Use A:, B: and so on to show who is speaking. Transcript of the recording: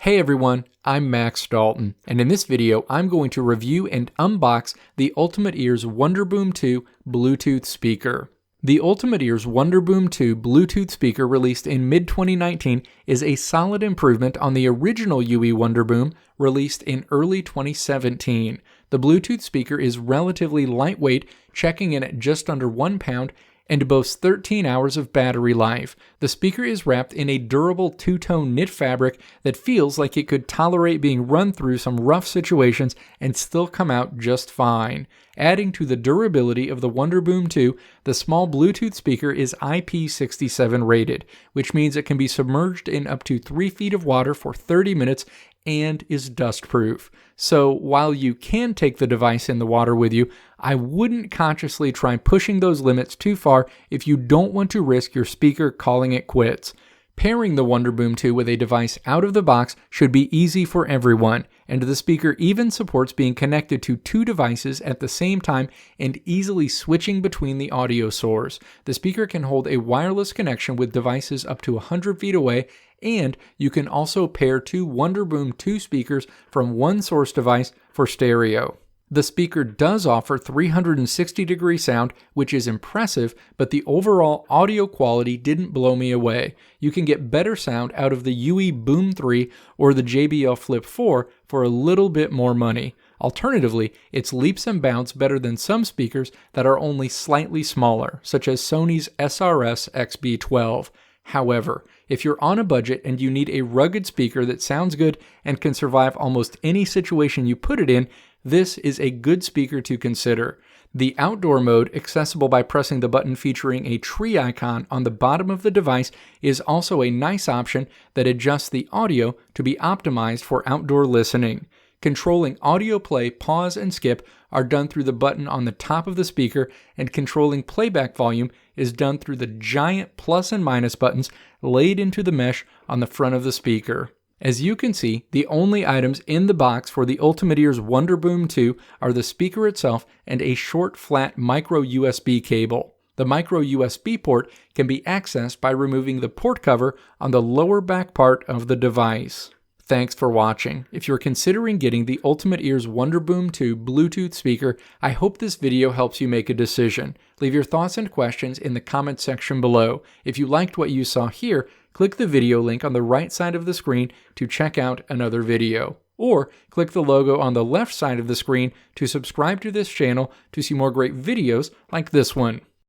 A: Hey everyone, I'm Max Dalton, and in this video I'm going to review and unbox the Ultimate Ears Wonderboom 2 Bluetooth speaker. The Ultimate Ears Wonderboom 2 Bluetooth speaker released in mid-2019 is a solid improvement on the original UE Wonderboom released in early 2017. The Bluetooth speaker is relatively lightweight, checking in at just under 1 pound, and boasts 13 hours of battery life. The speaker is wrapped in a durable two-tone knit fabric that feels like it could tolerate being run through some rough situations and still come out just fine. Adding to the durability of the Wonderboom 2, the small Bluetooth speaker is IP67 rated, which means it can be submerged in up to 3 feet of water for 30 minutes and is dust-proof. So while you can take the device in the water with you, I wouldn't consciously try pushing those limits too far if you don't want to risk your speaker calling it quits. Pairing the Wonderboom 2 with a device out of the box should be easy for everyone, and the speaker even supports being connected to 2 devices at the same time and easily switching between the audio source. The speaker can hold a wireless connection with devices up to 100 feet away, and you can also pair 2 Wonderboom 2 speakers from one source device for stereo. The speaker does offer 360-degree sound, which is impressive, but the overall audio quality didn't blow me away. You can get better sound out of the UE Boom 3 or the JBL Flip 4 for a little bit more money. Alternatively, it's leaps and bounds better than some speakers that are only slightly smaller, such as Sony's SRS XB12. However, if you're on a budget and you need a rugged speaker that sounds good and can survive almost any situation you put it in, this is a good speaker to consider. The outdoor mode, accessible by pressing the button featuring a tree icon on the bottom of the device, is also a nice option that adjusts the audio to be optimized for outdoor listening. Controlling audio play, pause, and skip are done through the button on the top of the speaker, and controlling playback volume is done through the giant plus and minus buttons laid into the mesh on the front of the speaker. As you can see, the only items in the box for the Ultimate Ears Wonderboom 2 are the speaker itself and a short, flat micro USB cable. The micro USB port can be accessed by removing the port cover on the lower back part of the device. Thanks for watching. If you're considering getting the Ultimate Ears Wonderboom 2 Bluetooth speaker, I hope this video helps you make a decision. Leave your thoughts and questions in the comment section below. If you liked what you saw here, click the video link on the right side of the screen to check out another video. Or click the logo on the left side of the screen to subscribe to this channel to see more great videos like this one.